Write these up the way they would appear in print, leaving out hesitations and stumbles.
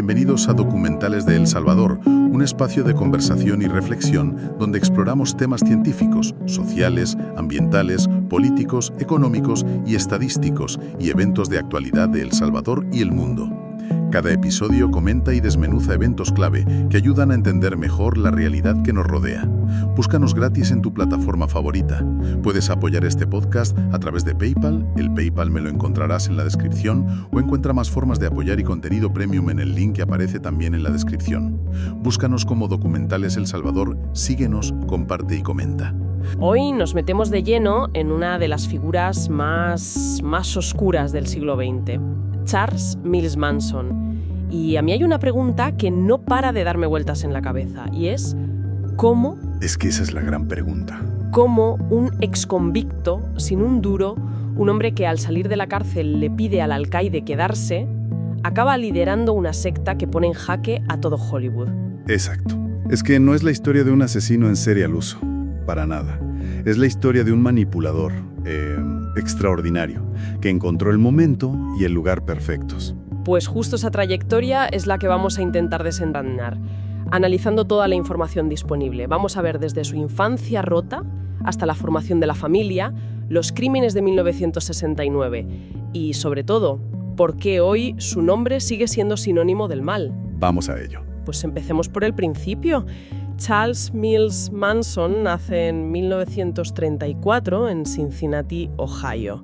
Bienvenidos a Documentales de El Salvador, un espacio de conversación y reflexión donde exploramos temas científicos, sociales, ambientales, políticos, económicos y estadísticos y eventos de actualidad de El Salvador y el mundo. Cada episodio comenta y desmenuza eventos clave que ayudan a entender mejor la realidad que nos rodea. Búscanos gratis en tu plataforma favorita. Puedes apoyar este podcast a través de PayPal, el PayPal me lo encontrarás en la descripción, o encuentra más formas de apoyar y contenido premium en el link que aparece también en la descripción. Búscanos como Documentales El Salvador, síguenos, comparte y comenta. Hoy nos metemos de lleno en una de las figuras más oscuras del siglo XX, Charles Mills Manson. Y a mí hay una pregunta que no para de darme vueltas en la cabeza, y es ¿cómo? Es que esa es la gran pregunta. ¿Cómo un exconvicto, sin un duro, un hombre que al salir de la cárcel le pide al alcaide quedarse, acaba liderando una secta que pone en jaque a todo Hollywood? Exacto. Es que no es la historia de un asesino en serie al uso, para nada. Es la historia de un manipulador extraordinario, que encontró el momento y el lugar perfectos. Pues justo esa trayectoria es la que vamos a intentar desentrañar, analizando toda la información disponible. Vamos a ver desde su infancia rota hasta la formación de la familia, los crímenes de 1969 y, sobre todo, por qué hoy su nombre sigue siendo sinónimo del mal. Vamos a ello. Pues empecemos por el principio. Charles Mills Manson nace en 1934 en Cincinnati, Ohio.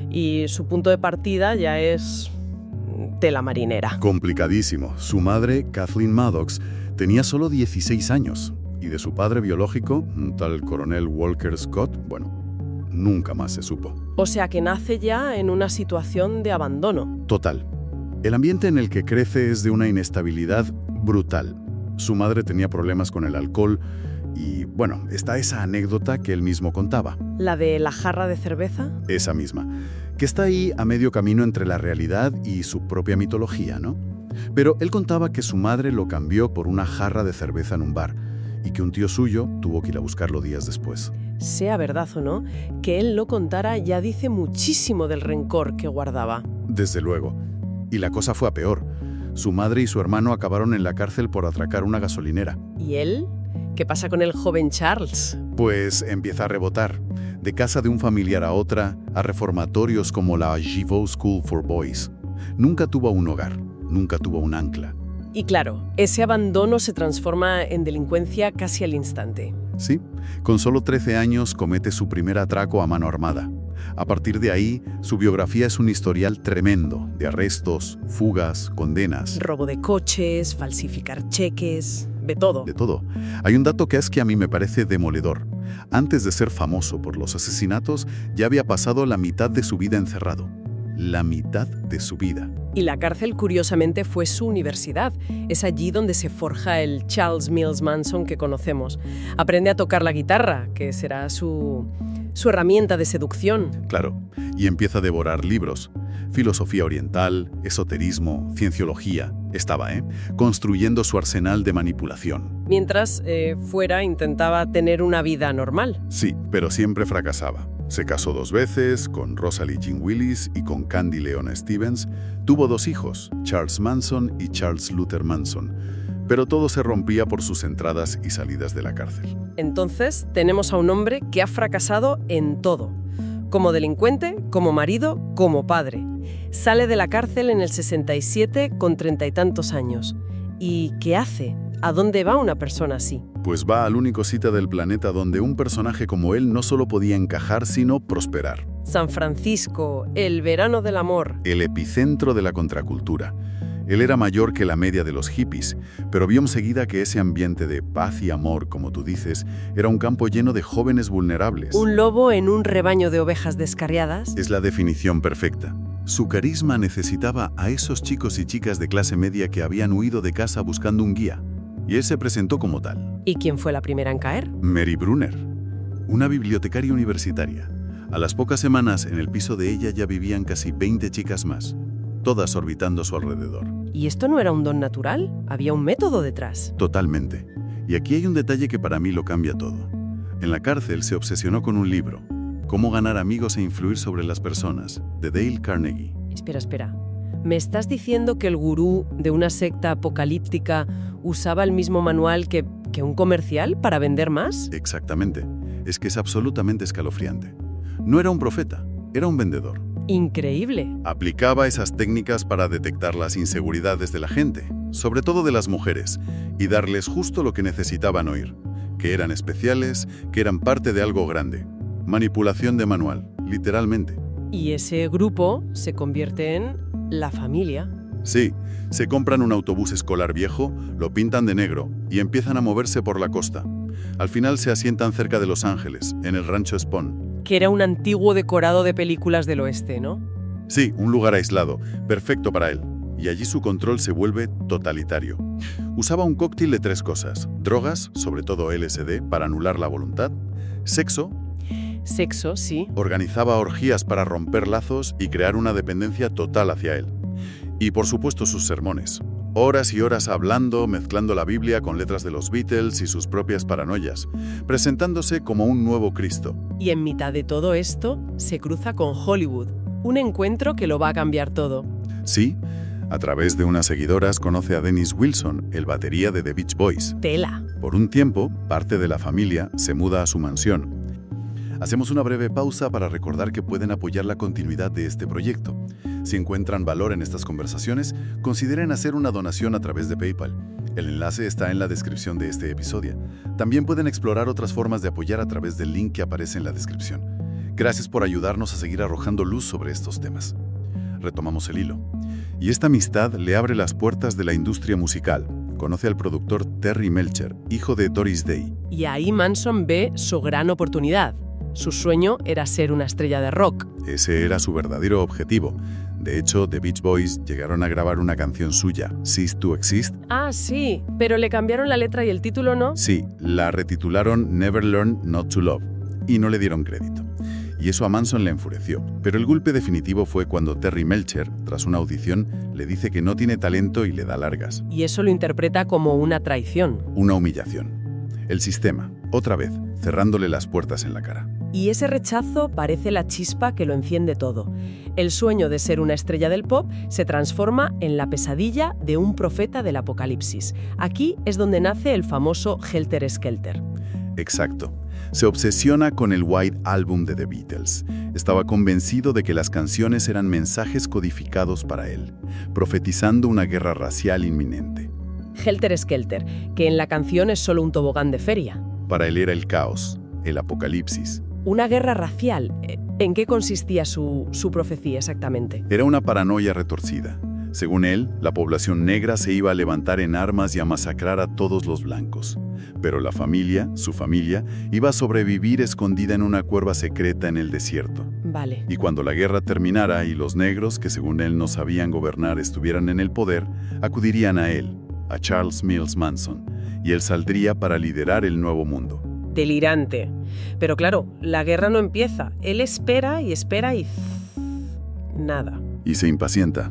Y su punto de partida ya es tela marinera. Complicadísimo. Su madre, Kathleen Maddox, tenía solo 16 años. Y de su padre biológico, un tal coronel Walker Scott, nunca más se supo. O sea que nace ya en una situación de abandono. Total. El ambiente en el que crece es de una inestabilidad brutal. Su madre tenía problemas con el alcohol y, está esa anécdota que él mismo contaba. ¿La de la jarra de cerveza? Esa misma, que está ahí a medio camino entre la realidad y su propia mitología, ¿no? Pero él contaba que su madre lo cambió por una jarra de cerveza en un bar y que un tío suyo tuvo que ir a buscarlo días después. Sea verdad o no, que él lo contara ya dice muchísimo del rencor que guardaba. Desde luego. Y la cosa fue a peor. Su madre y su hermano acabaron en la cárcel por atracar una gasolinera. ¿Y él? ¿Qué pasa con el joven Charles? Pues empieza a rebotar. De casa de un familiar a otra, a reformatorios como la Giveau School for Boys. Nunca tuvo un hogar, nunca tuvo un ancla. Y claro, ese abandono se transforma en delincuencia casi al instante. Sí, con solo 13 años comete su primer atraco a mano armada. A partir de ahí, su biografía es un historial tremendo de arrestos, fugas, condenas. Robo de coches, falsificar cheques, de todo. De todo. Hay un dato que a mí me parece demoledor. Antes de ser famoso por los asesinatos, ya había pasado la mitad de su vida encerrado. La mitad de su vida. Y la cárcel, curiosamente, fue su universidad. Es allí donde se forja el Charles Mills Manson que conocemos. Aprende a tocar la guitarra, que será su herramienta de seducción. Claro, y empieza a devorar libros. Filosofía oriental, esoterismo, cienciología. Estaba, construyendo su arsenal de manipulación. Mientras, fuera intentaba tener una vida normal. Sí, pero siempre fracasaba. Se casó 2 veces, con Rosalie Jean Willis y con Candy Leona Stevens. Tuvo 2 hijos, Charles Manson y Charles Luther Manson. Pero todo se rompía por sus entradas y salidas de la cárcel. Entonces, tenemos a un hombre que ha fracasado en todo. Como delincuente, como marido, como padre. Sale de la cárcel en el 67 con 30 y tantos años. ¿Y qué hace? ¿A dónde va una persona así? Pues va al único sitio del planeta donde un personaje como él no solo podía encajar, sino prosperar. San Francisco, el verano del amor. El epicentro de la contracultura. Él era mayor que la media de los hippies, pero vio enseguida que ese ambiente de paz y amor, como tú dices, era un campo lleno de jóvenes vulnerables. Un lobo en un rebaño de ovejas descarriadas. Es la definición perfecta. Su carisma necesitaba a esos chicos y chicas de clase media que habían huido de casa buscando un guía. Y él se presentó como tal. ¿Y quién fue la primera en caer? Mary Brunner, una bibliotecaria universitaria. A las pocas semanas, en el piso de ella ya vivían casi 20 chicas más, todas orbitando a su alrededor. ¿Y esto no era un don natural? ¿Había un método detrás? Totalmente. Y aquí hay un detalle que para mí lo cambia todo. En la cárcel se obsesionó con un libro, Cómo ganar amigos e influir sobre las personas, de Dale Carnegie. Espera. ¿Me estás diciendo que el gurú de una secta apocalíptica usaba el mismo manual que un comercial para vender más? Exactamente. Es que es absolutamente escalofriante. No era un profeta, era un vendedor. Increíble. Aplicaba esas técnicas para detectar las inseguridades de la gente, sobre todo de las mujeres, y darles justo lo que necesitaban oír, que eran especiales, que eran parte de algo grande. Manipulación de manual, literalmente. Y ese grupo se convierte en la familia. Sí, se compran un autobús escolar viejo, lo pintan de negro y empiezan a moverse por la costa. Al final se asientan cerca de Los Ángeles, en el rancho Spawn. Que era un antiguo decorado de películas del oeste, ¿no? Sí, un lugar aislado, perfecto para él. Y allí su control se vuelve totalitario. Usaba un cóctel de 3 cosas: drogas, sobre todo LSD, para anular la voluntad; sexo, sí. organizaba orgías para romper lazos y crear una dependencia total hacia él. Y por supuesto sus sermones. Horas y horas hablando, mezclando la Biblia con letras de los Beatles y sus propias paranoias, presentándose como un nuevo Cristo. Y en mitad de todo esto, se cruza con Hollywood. Un encuentro que lo va a cambiar todo. Sí, a través de unas seguidoras conoce a Dennis Wilson, el batería de The Beach Boys. Tela. Por un tiempo, parte de la familia se muda a su mansión. Hacemos una breve pausa para recordar que pueden apoyar la continuidad de este proyecto. Si encuentran valor en estas conversaciones, consideren hacer una donación a través de PayPal. El enlace está en la descripción de este episodio. También pueden explorar otras formas de apoyar a través del link que aparece en la descripción. Gracias por ayudarnos a seguir arrojando luz sobre estos temas. Retomamos el hilo. Y esta amistad le abre las puertas de la industria musical. Conoce al productor Terry Melcher, hijo de Doris Day. Y ahí Manson ve su gran oportunidad. Su sueño era ser una estrella de rock. Ese era su verdadero objetivo. De hecho, The Beach Boys llegaron a grabar una canción suya, Cease to Exist. Ah, sí, pero le cambiaron la letra y el título, ¿no? Sí, la retitularon Never Learn Not to Love y no le dieron crédito. Y eso a Manson le enfureció. Pero el golpe definitivo fue cuando Terry Melcher, tras una audición, le dice que no tiene talento y le da largas. Y eso lo interpreta como una traición. Una humillación. El sistema, otra vez, cerrándole las puertas en la cara. Y ese rechazo parece la chispa que lo enciende todo. El sueño de ser una estrella del pop se transforma en la pesadilla de un profeta del apocalipsis. Aquí es donde nace el famoso Helter Skelter. Exacto. Se obsesiona con el White Album de The Beatles. Estaba convencido de que las canciones eran mensajes codificados para él, profetizando una guerra racial inminente. Helter Skelter, que en la canción es solo un tobogán de feria. Para él era el caos, el apocalipsis. Una guerra racial. ¿En qué consistía su profecía exactamente? Era una paranoia retorcida. Según él, la población negra se iba a levantar en armas y a masacrar a todos los blancos. Pero la familia, su familia, iba a sobrevivir escondida en una cueva secreta en el desierto. Vale. Y cuando la guerra terminara y los negros, que según él no sabían gobernar, estuvieran en el poder, acudirían a él, a Charles Mills Manson, y él saldría para liderar el nuevo mundo. Delirante. Pero claro, la guerra no empieza. Él espera y nada. Y se impacienta.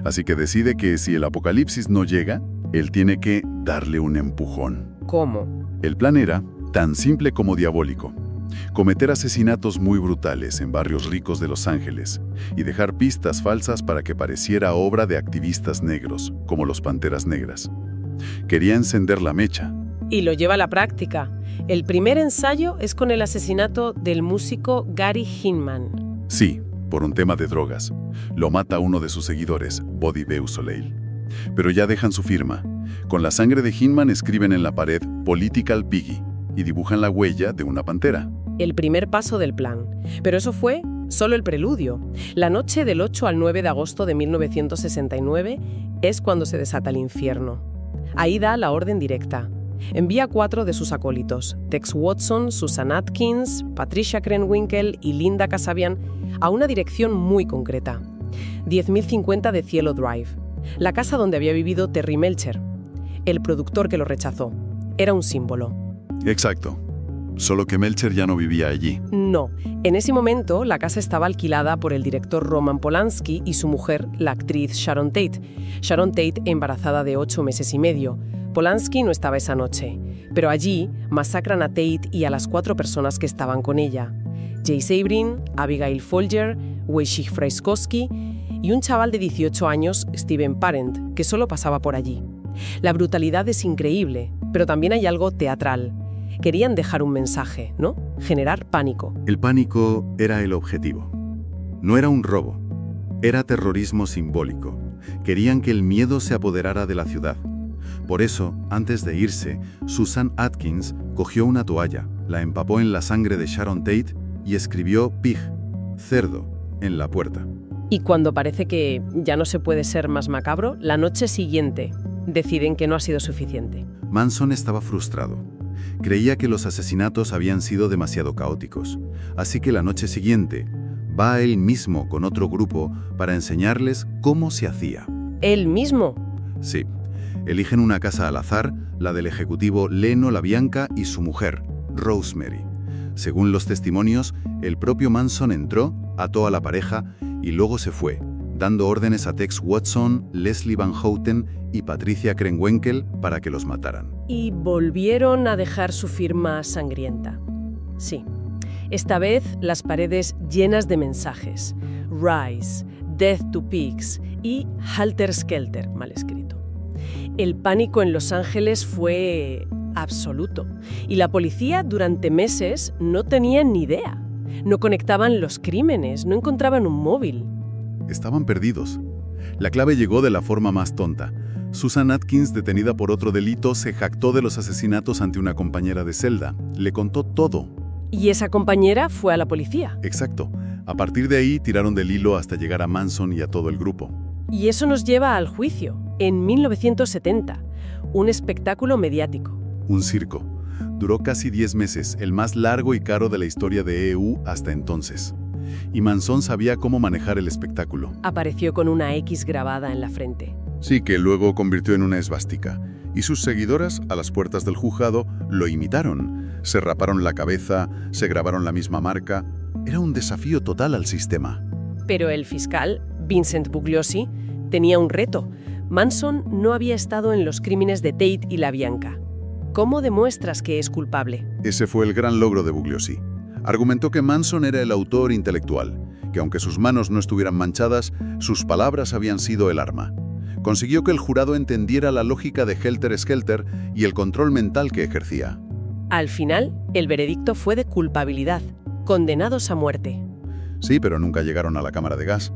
Así que decide que si el apocalipsis no llega, él tiene que darle un empujón. ¿Cómo? El plan era tan simple como diabólico: cometer asesinatos muy brutales en barrios ricos de Los Ángeles y dejar pistas falsas para que pareciera obra de activistas negros, como los Panteras Negras. Quería encender la mecha. Y lo lleva a la práctica. El primer ensayo es con el asesinato del músico Gary Hinman. Sí, por un tema de drogas. Lo mata uno de sus seguidores, Bobby Beausoleil. Pero ya dejan su firma. Con la sangre de Hinman escriben en la pared Political Piggy y dibujan la huella de una pantera. El primer paso del plan. Pero eso fue solo el preludio. La noche del 8 al 9 de agosto de 1969 es cuando se desata el infierno. Ahí da la orden directa. Envía a 4 de sus acólitos, Tex Watson, Susan Atkins, Patricia Krenwinkel y Linda Kasabian, a una dirección muy concreta. 10.050 de Cielo Drive, la casa donde había vivido Terry Melcher. El productor que lo rechazó. Era un símbolo. Exacto. Solo que Melcher ya no vivía allí. No. En ese momento, la casa estaba alquilada por el director Roman Polanski y su mujer, la actriz Sharon Tate. Sharon Tate embarazada de 8 meses y medio. Polanski no estaba esa noche, pero allí masacran a Tate y a las 4 personas que estaban con ella. Jay Sabrin, Abigail Folger, Wojciech Fryczkowski y un chaval de 18 años, Steven Parent, que solo pasaba por allí. La brutalidad es increíble, pero también hay algo teatral. Querían dejar un mensaje, ¿no? Generar pánico. El pánico era el objetivo. No era un robo, era terrorismo simbólico. Querían que el miedo se apoderara de la ciudad. Por eso, antes de irse, Susan Atkins cogió una toalla, la empapó en la sangre de Sharon Tate y escribió pig, cerdo, en la puerta. Y cuando parece que ya no se puede ser más macabro, la noche siguiente deciden que no ha sido suficiente. Manson estaba frustrado. Creía que los asesinatos habían sido demasiado caóticos. Así que la noche siguiente, va él mismo con otro grupo para enseñarles cómo se hacía. ¿Él mismo? Sí. Eligen una casa al azar, la del ejecutivo Leno LaBianca y su mujer, Rosemary. Según los testimonios, el propio Manson entró, ató a la pareja y luego se fue, dando órdenes a Tex Watson, Leslie Van Houten y Patricia Krenwinkel para que los mataran. Y volvieron a dejar su firma sangrienta. Sí. Esta vez las paredes llenas de mensajes. Rise, Death to Pigs y Halter Skelter, mal escrito. El pánico en Los Ángeles fue absoluto. Y la policía durante meses no tenía ni idea. No conectaban los crímenes, no encontraban un móvil. Estaban perdidos. La clave llegó de la forma más tonta. Susan Atkins, detenida por otro delito, se jactó de los asesinatos ante una compañera de celda. Le contó todo. Y esa compañera fue a la policía. Exacto. A partir de ahí tiraron del hilo hasta llegar a Manson y a todo el grupo. Y eso nos lleva al juicio, en 1970. Un espectáculo mediático. Un circo. Duró casi 10 meses, el más largo y caro de la historia de EU hasta entonces. Y Manson sabía cómo manejar el espectáculo. Apareció con una X grabada en la frente. Sí, que luego convirtió en una esvástica. Y sus seguidoras, a las puertas del juzgado, lo imitaron. Se raparon la cabeza, se grabaron la misma marca. Era un desafío total al sistema. Pero el fiscal, Vincent Bugliosi, tenía un reto. Manson no había estado en los crímenes de Tate y LaBianca. ¿Cómo demuestras que es culpable? Ese fue el gran logro de Bugliosi. Argumentó que Manson era el autor intelectual, que aunque sus manos no estuvieran manchadas, sus palabras habían sido el arma. Consiguió que el jurado entendiera la lógica de Helter Skelter y el control mental que ejercía. Al final, el veredicto fue de culpabilidad, condenados a muerte. Sí, pero nunca llegaron a la cámara de gas.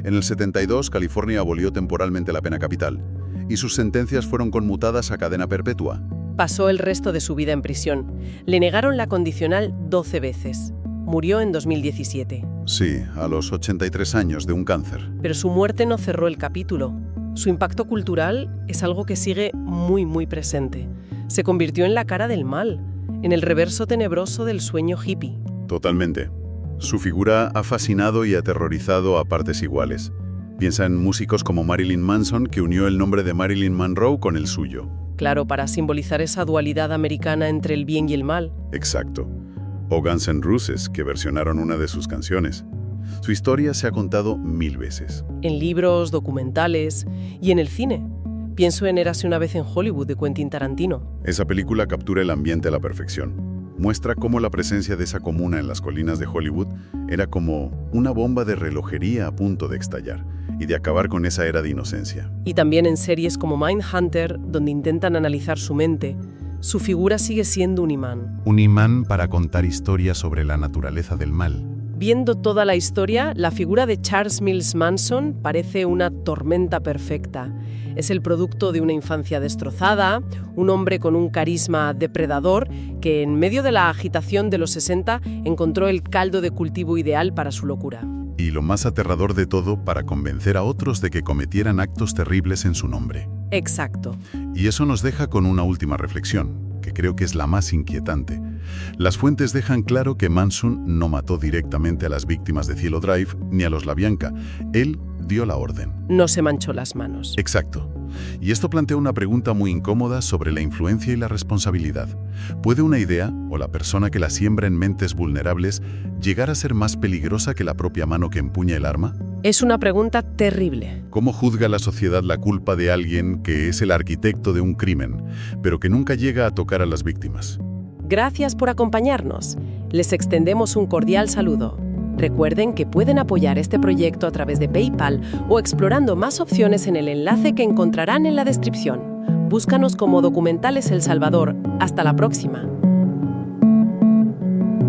En el 72, California abolió temporalmente la pena capital, y sus sentencias fueron conmutadas a cadena perpetua. Pasó el resto de su vida en prisión. Le negaron la condicional 12 veces. Murió en 2017. Sí, a los 83 años de un cáncer. Pero su muerte no cerró el capítulo. Su impacto cultural es algo que sigue muy presente. Se convirtió en la cara del mal, en el reverso tenebroso del sueño hippie. Totalmente. Su figura ha fascinado y aterrorizado a partes iguales. Piensa en músicos como Marilyn Manson, que unió el nombre de Marilyn Monroe con el suyo. Claro, para simbolizar esa dualidad americana entre el bien y el mal. Exacto. O Guns N' Roses, que versionaron una de sus canciones. Su historia se ha contado 1000 veces. En libros, documentales y en el cine. Pienso en Érase una vez en Hollywood de Quentin Tarantino. Esa película captura el ambiente a la perfección. Muestra cómo la presencia de esa comuna en las colinas de Hollywood era como una bomba de relojería a punto de estallar y de acabar con esa era de inocencia. Y también en series como Mindhunter, donde intentan analizar su mente, su figura sigue siendo un imán. Un imán para contar historias sobre la naturaleza del mal. Viendo toda la historia, la figura de Charles Mills Manson parece una tormenta perfecta. Es el producto de una infancia destrozada, un hombre con un carisma depredador que en medio de la agitación de los 60 encontró el caldo de cultivo ideal para su locura. Y lo más aterrador de todo, para convencer a otros de que cometieran actos terribles en su nombre. Exacto. Y eso nos deja con una última reflexión, que creo que es la más inquietante. Las fuentes dejan claro que Manson no mató directamente a las víctimas de Cielo Drive ni a los LaBianca. Él dio la orden. No se manchó las manos. Exacto. Y esto plantea una pregunta muy incómoda sobre la influencia y la responsabilidad. ¿Puede una idea, o la persona que la siembra en mentes vulnerables, llegar a ser más peligrosa que la propia mano que empuña el arma? Es una pregunta terrible. ¿Cómo juzga la sociedad la culpa de alguien que es el arquitecto de un crimen, pero que nunca llega a tocar a las víctimas? Gracias por acompañarnos. Les extendemos un cordial saludo. Recuerden que pueden apoyar este proyecto a través de PayPal o explorando más opciones en el enlace que encontrarán en la descripción. Búscanos como Documentales El Salvador. Hasta la próxima.